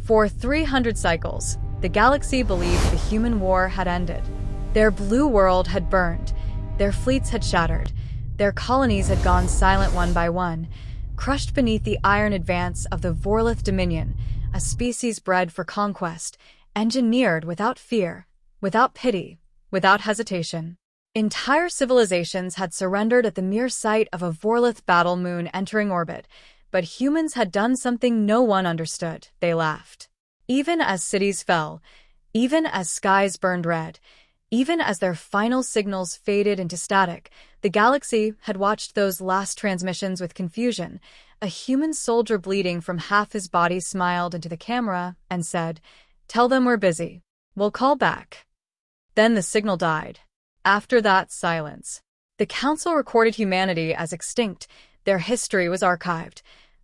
For 300 cycles, the galaxy believed the human war had ended. Their blue world had burned, their fleets had shattered, their colonies had gone silent one by one, crushed beneath the iron advance of the Vorlith Dominion, a species bred for conquest, engineered without fear, without pity, without hesitation. Entire civilizations had surrendered at the mere sight of a Vorlith battle moon entering orbit, but humans had done something no one understood. They laughed. Even as cities fell, even as skies burned red, even as their final signals faded into static, the galaxy had watched those last transmissions with confusion. A human soldier bleeding from half his body smiled into the camera and said, "Tell them we're busy. We'll call back." Then the signal died. After that, silence. The Council recorded humanity as extinct. Their history was archived.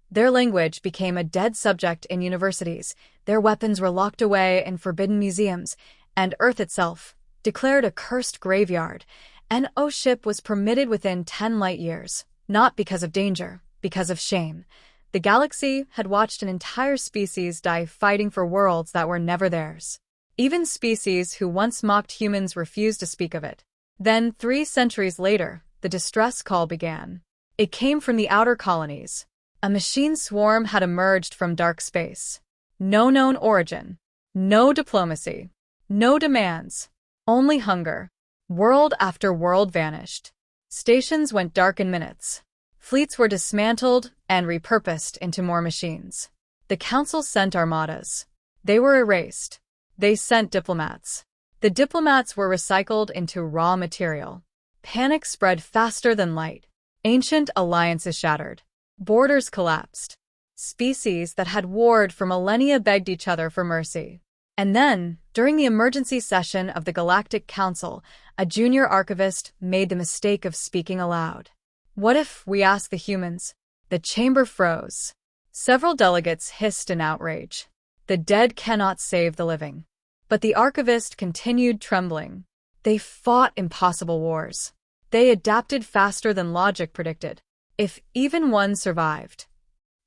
Their language became a dead subject in universities. Their weapons were locked away in forbidden museums, and Earth itself, declared a cursed graveyard. An O-ship was permitted within 10 light years, not because of danger, because of shame. The galaxy had watched an entire species die fighting for worlds that were never theirs. Even species who once mocked humans refused to speak of it. Then, 3 centuries later, the distress call began. It came from the outer colonies. A machine swarm had emerged from dark space. No known origin. No diplomacy. No demands. Only hunger. World after world vanished. Stations went dark in minutes. Fleets were dismantled and repurposed into more machines. The Council sent armadas. They were erased. They sent diplomats. The diplomats were recycled into raw material. Panic spread faster than light. Ancient alliances shattered. Borders collapsed. Species that had warred for millennia begged each other for mercy. And then, during the emergency session of the Galactic Council, a junior archivist made the mistake of speaking aloud. "What if we ask the humans?" The chamber froze. Several delegates hissed in outrage. The dead cannot save the living. But the archivist continued trembling. They fought impossible wars. They adapted faster than logic predicted. If even one survived,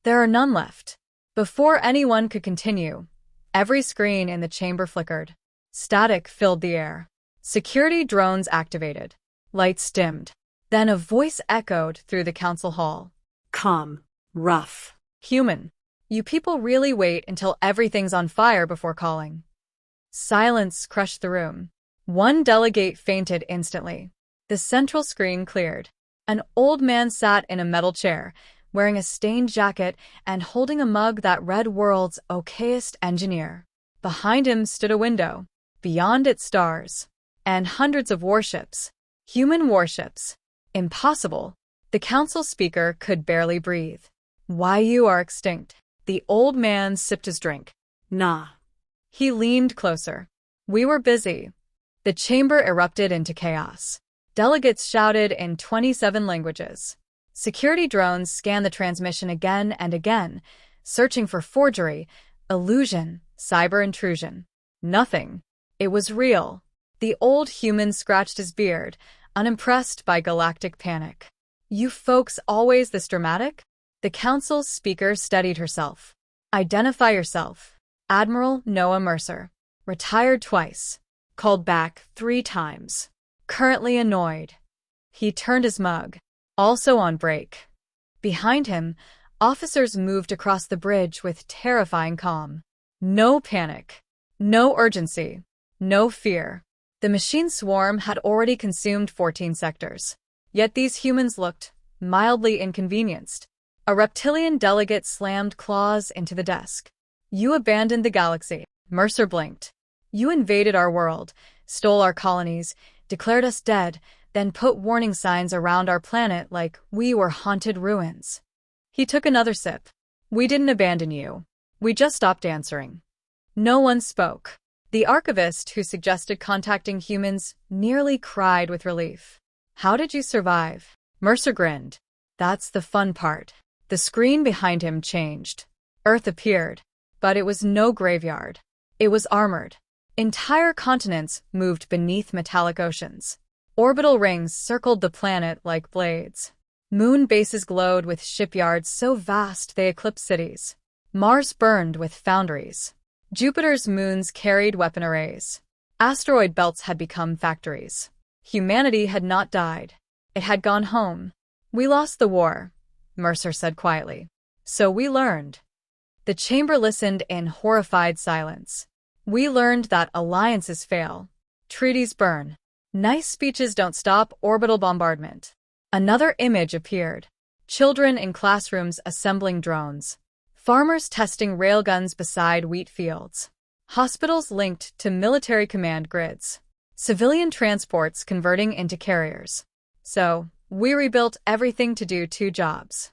there are none left. Before anyone could continue, every screen in the chamber flickered. Static filled the air. Security drones activated. Lights dimmed. Then a voice echoed through the council hall. "Calm. Rough. Human. You people really wait until everything's on fire before calling." Silence crushed the room. One delegate fainted instantly. The central screen cleared. An old man sat in a metal chair, wearing a stained jacket and holding a mug that read "World's okayest engineer." Behind him stood a window. Beyond it, stars. And hundreds of warships. Human warships. Impossible. The council speaker could barely breathe. "Why, you are extinct." The old man sipped his drink. "Nah." He leaned closer. "We were busy." The chamber erupted into chaos. Delegates shouted in 27 languages. Security drones scanned the transmission again and again, searching for forgery, illusion, cyber intrusion. Nothing. It was real. The old human scratched his beard, unimpressed by galactic panic. "You folks always this dramatic?" The council's speaker steadied herself. "Identify yourself." Admiral Noah Mercer. Retired twice. Called back 3 times. Currently annoyed. He turned his mug. Also on break. Behind him, officers moved across the bridge with terrifying calm. No panic. No urgency. No fear. The machine swarm had already consumed 14 sectors. Yet these humans looked mildly inconvenienced. A reptilian delegate slammed claws into the desk. "You abandoned the galaxy." Mercer blinked. "You invaded our world, stole our colonies, declared us dead, then put warning signs around our planet like we were haunted ruins." He took another sip. "We didn't abandon you. We just stopped answering." No one spoke. The archivist who suggested contacting humans nearly cried with relief. "How did you survive?" Mercer grinned. "That's the fun part." The screen behind him changed. Earth appeared. But it was no graveyard. It was armored. Entire continents moved beneath metallic oceans. Orbital rings circled the planet like blades. Moon bases glowed with shipyards so vast they eclipsed cities. Mars burned with foundries. Jupiter's moons carried weapon arrays. Asteroid belts had become factories. Humanity had not died. It had gone home. "We lost the war," Mercer said quietly. "So we learned." The chamber listened in horrified silence. "We learned that alliances fail. Treaties burn. Nice speeches don't stop orbital bombardment." Another image appeared. Children in classrooms assembling drones. Farmers testing railguns beside wheat fields. Hospitals linked to military command grids. Civilian transports converting into carriers. "So, we rebuilt everything to do two jobs."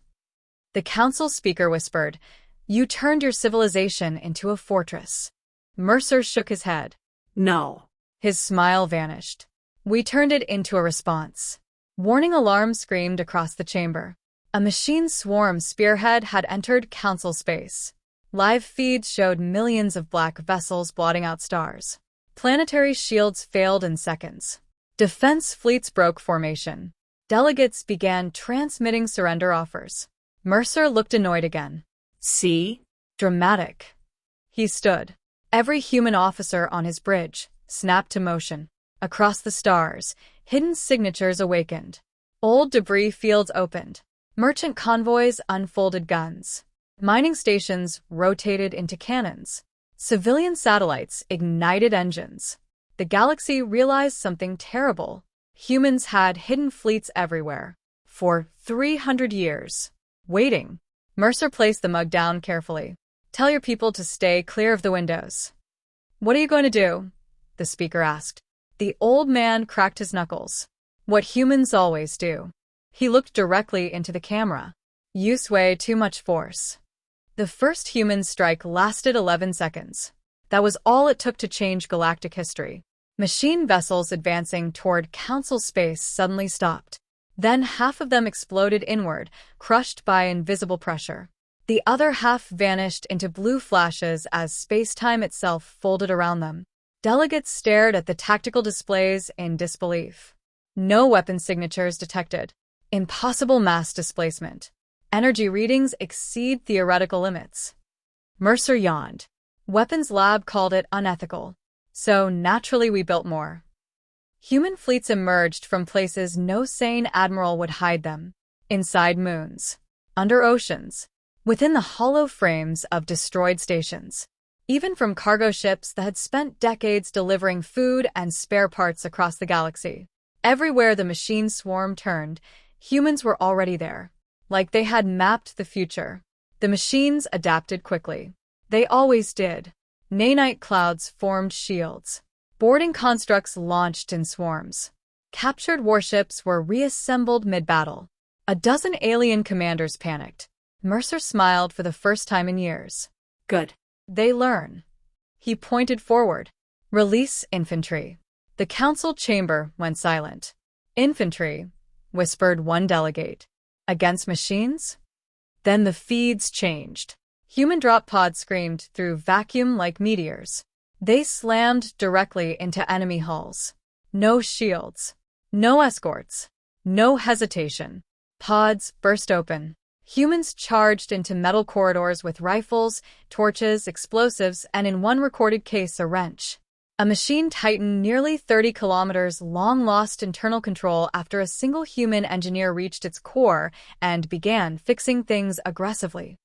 The council speaker whispered, "You turned your civilization into a fortress." Mercer shook his head. No. His smile vanished. "We turned it into a response." Warning alarms screamed across the chamber. A machine swarm spearhead had entered council space. Live feeds showed millions of black vessels blotting out stars. Planetary shields failed in seconds. Defense fleets broke formation. Delegates began transmitting surrender offers. Mercer looked annoyed again. See? Dramatic. He stood. Every human officer on his bridge snapped to motion. Across the stars, hidden signatures awakened. Old debris fields opened. Merchant convoys unfolded guns. Mining stations rotated into cannons. Civilian satellites ignited engines. The galaxy realized something terrible. Humans had hidden fleets everywhere. For 300 years. Waiting. Mercer placed the mug down carefully. "Tell your people to stay clear of the windows." "What are you going to do?" the speaker asked. The old man cracked his knuckles. "What humans always do." He looked directly into the camera. "Use way too much force." The first human strike lasted 11 seconds. That was all it took to change galactic history. Machine vessels advancing toward council space suddenly stopped. Then half of them exploded inward, crushed by invisible pressure. The other half vanished into blue flashes as space-time itself folded around them. Delegates stared at the tactical displays in disbelief. No weapon signatures detected. Impossible mass displacement. Energy readings exceed theoretical limits. Mercer yawned. Weapons Lab called it unethical. So naturally we built more. Human fleets emerged from places no sane admiral would hide them. Inside moons. Under oceans. Within the hollow frames of destroyed stations. Even from cargo ships that had spent decades delivering food and spare parts across the galaxy. Everywhere the machine swarm turned, humans were already there. Like they had mapped the future. The machines adapted quickly. They always did. Nanite clouds formed shields. Boarding constructs launched in swarms. Captured warships were reassembled mid-battle. A dozen alien commanders panicked. Mercer smiled for the first time in years. Good. They learn. He pointed forward. "Release infantry." The council chamber went silent. "Infantry," whispered one delegate. "Against machines?" Then the feeds changed. Human drop pods screamed through vacuum like meteors. They slammed directly into enemy hulls. No shields. No escorts. No hesitation. Pods burst open. Humans charged into metal corridors with rifles, torches, explosives, and in one recorded case a wrench. A machine titan nearly 30 kilometers long lost internal control after a single human engineer reached its core and began fixing things aggressively.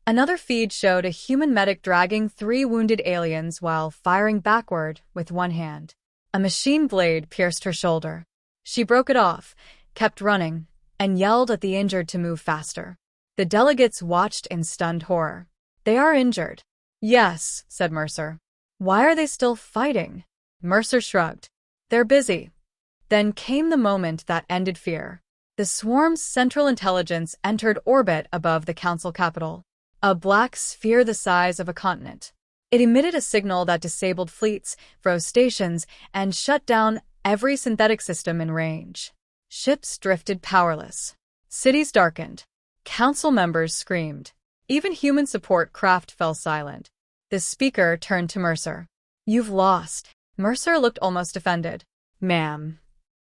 Another feed showed a human medic dragging 3 wounded aliens while firing backward with one hand. A machine blade pierced her shoulder. She broke it off, kept running, and yelled at the injured to move faster. The delegates watched in stunned horror. "They are injured." "Yes," said Mercer. "Why are they still fighting?" Mercer shrugged. "They're busy." Then came the moment that ended fear. The swarm's central intelligence entered orbit above the council capital. A black sphere the size of a continent. It emitted a signal that disabled fleets, froze stations, and shut down every synthetic system in range. Ships drifted powerless. Cities darkened. Council members screamed. Even human support craft fell silent. The speaker turned to Mercer. "You've lost." Mercer looked almost offended. "Ma'am."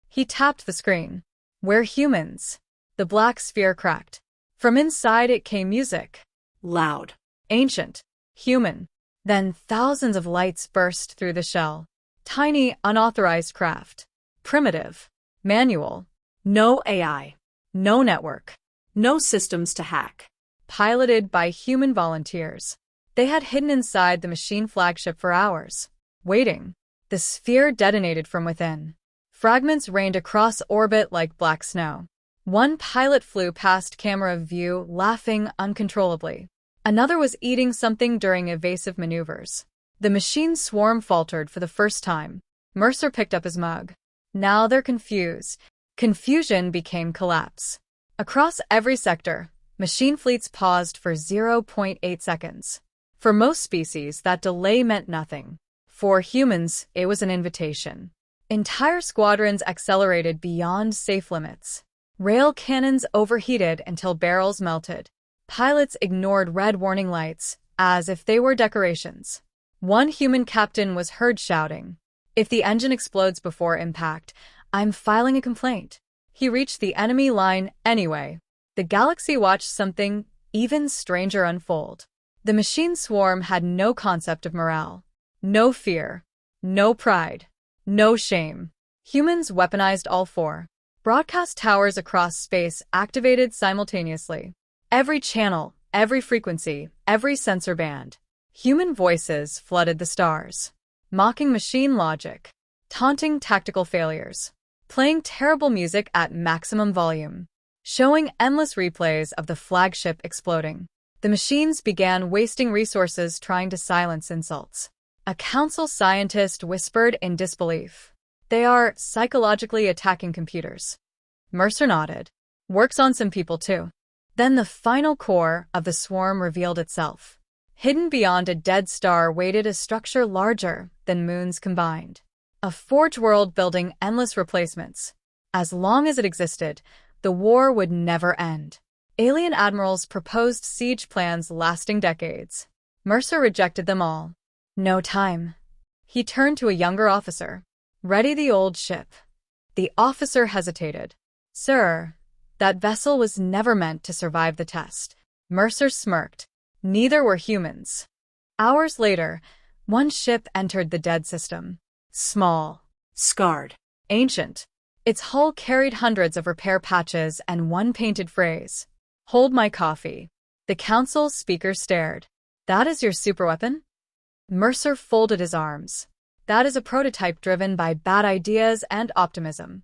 He tapped the screen. "We're humans." The black sphere cracked. From inside it came music. Loud. Ancient. Human. Then thousands of lights burst through the shell. Tiny, unauthorized craft. Primitive. Manual. No AI. No network. No systems to hack. Piloted by human volunteers. They had hidden inside the machine flagship for hours, waiting. The sphere detonated from within. Fragments rained across orbit like black snow. One pilot flew past camera view, laughing uncontrollably. Another was eating something during evasive maneuvers. The machine swarm faltered for the first time. Mercer picked up his mug. Now they're confused. Confusion became collapse. Across every sector, machine fleets paused for 0.8 seconds. For most species, that delay meant nothing. For humans, it was an invitation. Entire squadrons accelerated beyond safe limits. Rail cannons overheated until barrels melted. Pilots ignored red warning lights, as if they were decorations. One human captain was heard shouting, "If the engine explodes before impact, I'm filing a complaint." He reached the enemy line anyway. The galaxy watched something even stranger unfold. The machine swarm had no concept of morale. No fear. No pride. No shame. Humans weaponized all four. Broadcast towers across space activated simultaneously. Every channel, every frequency, every sensor band. Human voices flooded the stars. Mocking machine logic. Taunting tactical failures. Playing terrible music at maximum volume. Showing endless replays of the flagship exploding. The machines began wasting resources trying to silence insults. A council scientist whispered in disbelief. "They are psychologically attacking computers." Mercer nodded. "Works on some people too." Then the final core of the swarm revealed itself. Hidden beyond a dead star waited a structure larger than moons combined. A forge world building endless replacements. As long as it existed, the war would never end. Alien admirals proposed siege plans lasting decades. Mercer rejected them all. No time. He turned to a younger officer. "Ready the old ship." The officer hesitated. "Sir, that vessel was never meant to survive the test." Mercer smirked. "Neither were humans." Hours later, one ship entered the dead system. Small. Scarred. Ancient. Its hull carried hundreds of repair patches and one painted phrase. "Hold my coffee." The council speaker stared. "That is your superweapon?" Mercer folded his arms. "That is a prototype driven by bad ideas and optimism."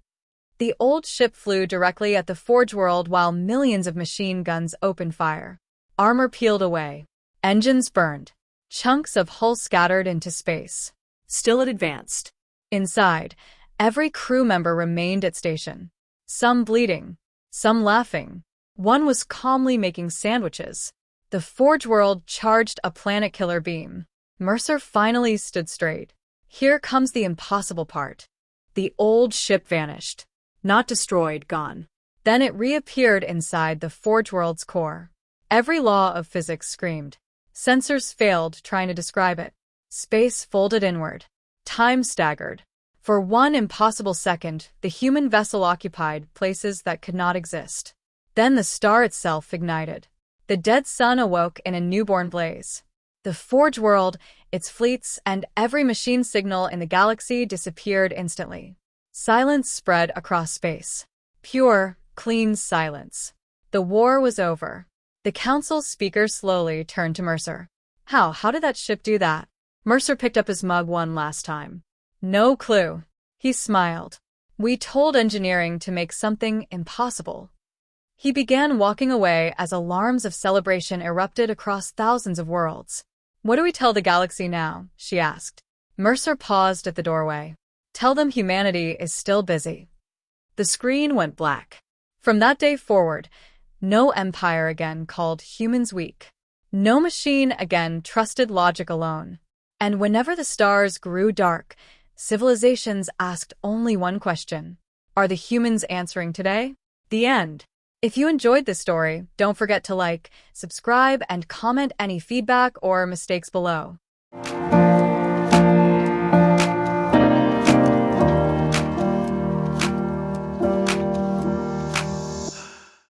The old ship flew directly at the forge world while millions of machine guns opened fire. Armor peeled away. Engines burned. Chunks of hull scattered into space. Still it advanced. Inside, every crew member remained at station. Some bleeding. Some laughing. One was calmly making sandwiches. The forge world charged a planet-killer beam. Mercer finally stood straight. Here comes the impossible part. The old ship vanished. Not destroyed, gone. Then it reappeared inside the forge world's core. Every law of physics screamed. Sensors failed trying to describe it. Space folded inward. Time staggered. For one impossible second, the human vessel occupied places that could not exist. Then the star itself ignited. The dead sun awoke in a newborn blaze. The forge world, its fleets, and every machine signal in the galaxy disappeared instantly. Silence spread across space. Pure, clean silence. The war was over. The council speaker slowly turned to Mercer. How did that ship do that?" Mercer picked up his mug one last time. "No clue." He smiled. "We told engineering to make something impossible." He began walking away as alarms of celebration erupted across thousands of worlds. "What do we tell the galaxy now?" she asked. Mercer paused at the doorway. "Tell them humanity is still busy." The screen went black. From that day forward, no empire again called humans weak. No machine again trusted logic alone. And whenever the stars grew dark, civilizations asked only one question. Are the humans answering today? The end. If you enjoyed this story, don't forget to like, subscribe, and comment any feedback or mistakes below.